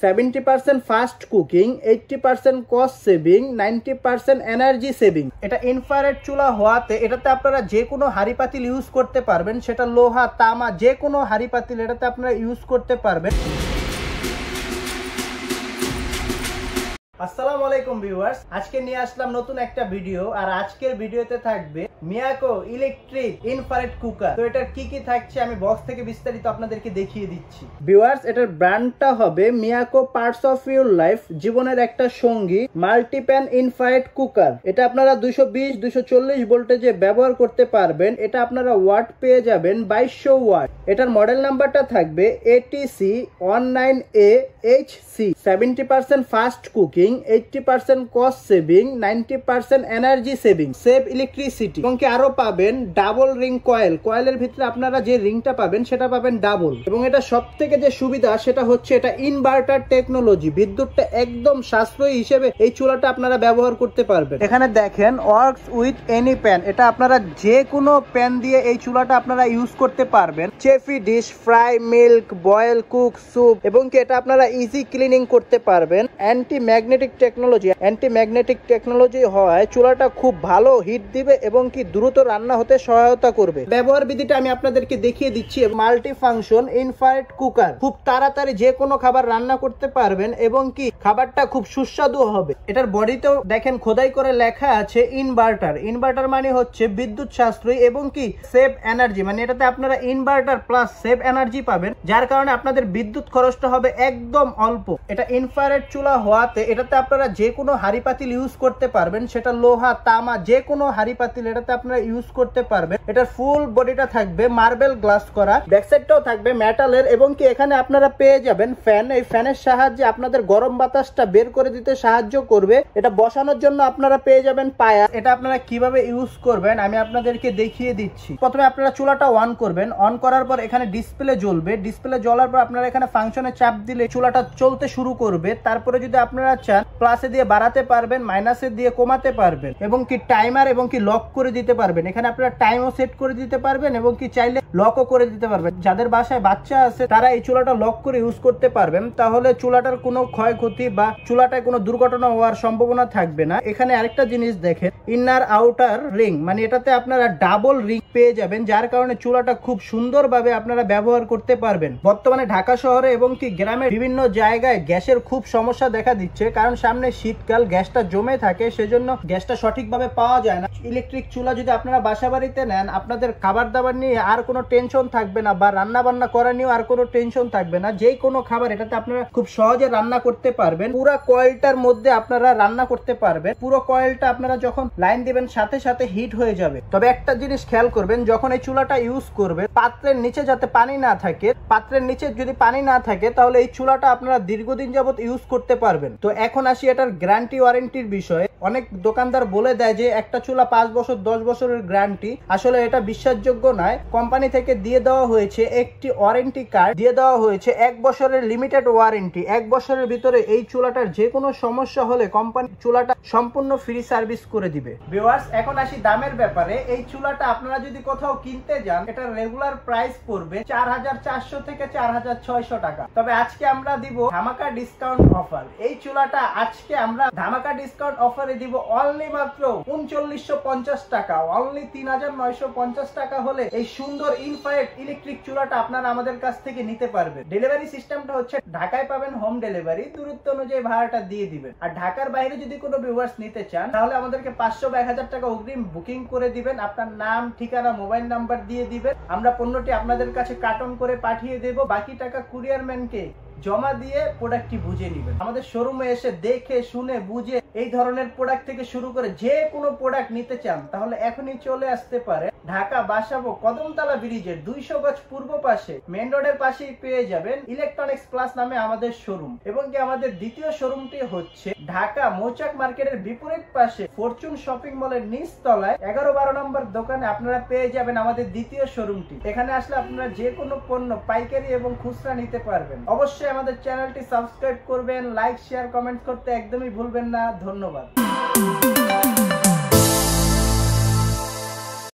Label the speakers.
Speaker 1: 70% fast cooking, 80% cost saving, 90% energy saving. এটা infrared চুলা হওয়াতে এটাতে আপনারা যে কোনো হাঁড়ি পাতিল ইউজ করতে পারবেন, সেটা লোহা তামা যে কোনো হাঁড়ি পাতিল এটাতে আপনারা ইউজ করতে পারবেন। আসসালামু আলাইকুম ভিউয়ার্স, আজকে নিয়ে আসলাম নতুন একটা ভিডিও। আর আজকের ভিডিওতে থাকবে মিয়াকো ইলেকট্রিক ইনফ্রারেড কুকার। তো এটার কি কি থাকছে আমি বক্স থেকে বিস্তারিত আপনাদেরকে দেখিয়ে দিচ্ছি। ভিউয়ার্স, এটার ব্র্যান্ডটা হবে Miyako parts of your life, জীবনের একটা সঙ্গী মাল্টিপ্যান ইনফ্রারেড কুকার। এটা আপনারা 220-240 ভোল্টেজে ব্যবহার করতে পারবেন। এটা আপনারা ওয়াট পেয়ে যাবেন 2200 ওয়াট। এটার মডেল নাম্বারটা থাকবে ATC19AHC। 70% fast cooking, 80% cost saving, 90% energy saving, save electricity. এবং কি আরো পাবেন ডাবল রিং কয়েল। কয়েলের ভিতরে আপনারা যে রিংটা পাবেন সেটা পাবেন ডাবল। এবং এটা সব থেকে যে সুবিধা সেটা হচ্ছে এটা ইনভার্টার টেকনোলজি, বিদ্যুৎটা একদম সাশ্রয়ী হিসেবে এই চুলাটা আপনারা ব্যবহার করতে পারবেন। এখানে দেখেন ওয়ার্কস উইথ এনি প্যান। এটা আপনারা যে কোনো প্যান দিয়ে এই চুলাটা আপনারা ইউজ করতে পারবেন। চেফি dish, fry, milk, boil, cook, soup. এবং কি এটা আপনারা ইজি ক্লিনিং করতে পারবেন। অ্যান্টি ম্যাগনেটিক টেকনোলজি হওয়ায় চুলাটা খুব ভালো হিট দিবে এবং কি দ্রুত রান্না হতে সহায়তা করবে। ব্যবহার বিধিটা আমি আপনাদেরকে দেখিয়ে দিচ্ছি। মাল্টি ফাংশন ইনফ্রারেড কুকার, খুব তাড়াতাড়ি যে কোনো খাবার রান্না করতে পারবেন এবং কি খাবারটা খুব সুস্বাদু হবে। এটার বডিতেও দেখেন খোদাই করে লেখা আছে ইনভার্টার। ইনভার্টার মানে হচ্ছে বিদ্যুৎ সাশ্রয়ী এবং কি সেভ এনার্জি, মানে এটাতে আপনারা ইনভার্টার প্লাস সেভ এনার্জি পাবেন, যার কারণে আপনাদের বিদ্যুৎ খরচটা হবে একদম অল্প। এটা ইনফ্রারেড চুলা হওয়াতে এটাতে আপনারা যে কোনো হাঁড়ি পাতিল ইউজ করতে পারবেন, সেটা লোহা তামা যে কোনো হাঁড়ি পাতিল এটাতে আপনারা ইউজ করতে পারবেন। এটার ফুল বডিটা থাকবে মার্বেল গ্লাস করা, ব্যাকসাইডটাও থাকবে মেটালের। এবং কি এখানে আপনারা পেয়ে যাবেন ফ্যান। এই ফ্যানের সাহায্যে আপনাদের গরম বাতাসটা বের করে দিতে সাহায্য করবে। এটা বসানোর জন্য আপনারা পেয়ে যাবেন পায়া। এটা আপনারা কিভাবে ইউজ করবেন আমি আপনাদেরকে দেখিয়ে দিচ্ছি। প্রথমে আপনারা চুলাটা অন করবেন। অন করার পর এখানে ডিসপ্লে জ্বলবে। ডিসপ্লে জ্বলার পর আপনারা এখানে ফাংশনে চাপ দিলে চুলাটা চলতে শুরু করবে। তারপরে যদি আপনারা চান প্লাসে দিয়ে বাড়াতে পারবেন, মাইনাসে দিয়ে কমাতে পারবেন এবং কি টাইমার এবং কি লক করে দিতে পারবেন। এখানে আপনারা টাইমও সেট করে দিতে পারবেন এবং কি চাইলে লকও করে দিতে পারবেন। যাদের বাসায় বাচ্চা আছে তারা এই চুলাটা লক করে ইউজ করতে পারবেন, তাহলে চুলাটার কোনো ক্ষয়ক্ষতি বা চুলাটায় কোনো দুর্ঘটনা হওয়ার সম্ভাবনা থাকবে না। এখানে আরেকটা জিনিস দেখেন, ইনার আউটার রিং, মানে এটাতে আপনারা ডাবল রিং পেয়ে যাবেন, যার কারণে চুলাটা খুব সুন্দরভাবে আপনারা ব্যবহার করতে পারবেন। বর্তমানে ঢাকা শহরে এবং কি গ্রামের বিভিন্ন জায়গায় গ্যাসের খুব সমস্যা দেখা দিচ্ছে, কারণ সামনে শীতকাল, গ্যাসটা জমে থাকে, সেজন্য গ্যাসটা সঠিকভাবে পাওয়া যায় না। ইলেকট্রিক চুলা যদি আপনারা বাসা বাড়িতে নেন, আপনাদের খাবার দাবার নিয়ে আর কোনো টেনশন থাকবে না, বা রান্না বান্না করা নিয়েও আর কোনো টেনশন থাকবে না। যে কোনো খাবার এটাতে আপনারা খুব সহজে রান্না করতে পারবেন। পুরো কয়েলটার মধ্যে আপনারা রান্না করতে পারবেন। পুরো কয়েলটা আপনারা যখন লাইন দিবেন সাথে সাথে হিট হয়ে যাবে। তবে একটা জিনিস খেয়াল করবেন, যখন এই চুলাটা ইউজ করবেন পাত্রের নিচে যাতে পানি না থাকে। পাত্রের নিচে যদি পানি না থাকে তাহলে এই চুলাটা আপনারা দীর্ঘদিন যাবত ইউজ করতে পারবেন। তো এখন আসি এটার গ্যারান্টি ওয়ারেন্টির বিষয়ে। অনেক দোকানদার বলে দেয় যে একটা চুলা 5 বছর 10 বছরের গ্যারান্টি, আসলে এটা বিশ্বাসযোগ্য নয়। কোম্পানি থেকে দিয়ে দেওয়া হয়েছে একটি ওয়ারেন্টি কার্ড, দিয়ে দেওয়া হয়েছে 1 বছরের লিমিটেড ওয়ারেন্টি। 1 বছরের ভিতরে এই চুলাটার যে কোনো সমস্যা হলে কোম্পানি চুলাটা সম্পূর্ণ ফ্রি সার্ভিস করে দিবে। ভিউয়ার্স, এখন আসি দামের ব্যাপারে। এই চুলাটা আপনারা যদি কোথাও কিনতে যান, এটা রেগুলার প্রাইস পড়বে 4400 থেকে 4600 টাকা। তবে আজকে আমরা দিব ধামাকা ডিসকাউন্ট অফার। এই চুলাটা আজকে আমরা ধামাকা ডিসকাউন্ট অফারে দিব অনলি মাত্র 3950 টাকা। অনলি 3950 টাকা হলে এই সুন্দর ইনফ্রারেড ইলেকট্রিক চুলাটা আপনারা আমাদের কাছ থেকে নিতে পারবেন। ডেলিভারি সিস্টেমটা হচ্ছে ঢাকায় পাবেন হোম ডেলিভারি, দূরত্ব অনুযায়ী ভাড়াটা দিয়ে দিবেন। আর ঢাকার বাইরে যদি কোনো ভিউয়ার্স নিতে চান তাহলে আমাদেরকে 500 বা 1000 টাকা অগ্রিম বুকিং করে দিবেন। আপনার নাম, ঠিকানা, মোবাইল নাম্বার দিয়ে দিবেন। আমরা পণ্যটি আপনাদের কাছে কার্টন করে পাঠিয়ে দেব। বাকি টাকা কুরিয়ারম্যানকে জমা দিয়ে প্রোডাক্টটি বুঝে নেবেন। আমাদের শোরুমে এসে দেখে শুনে বুঝে এই ধরনের প্রোডাক্ট থেকে শুরু করে যে কোনো প্রোডাক্ট নিতে চান তাহলে এখনই চলে আসতে পারে ঢাকা বাসাবো কদমতলা ব্রিজের 200 গজ পূর্ব পাশে মেইন রোডের পাশেই পেয়ে যাবেন ইলেকট্রনিক্স প্লাস নামে আমাদের শোরুম। এবং কি আমাদের দ্বিতীয় শোরুমটি হচ্ছে ঢাকা মৌচাক মার্কেটের বিপরীত পাশে ফরচুন শপিং মলের নিচ তলায় 11-12 নম্বর দোকানে আপনারা পেয়ে যাবেন আমাদের দ্বিতীয় শোরুমটি। এখানে আসলে আপনারা যে কোনো পণ্য পাইকারি এবং খুচরা নিতে পারবেন। অবশ্যই আমাদের চ্যানেলটি সাবস্ক্রাইব করবেন, লাইক, শেয়ার, কমেন্ট করতে একদমই ভুলবেন না। ধন্যবাদ।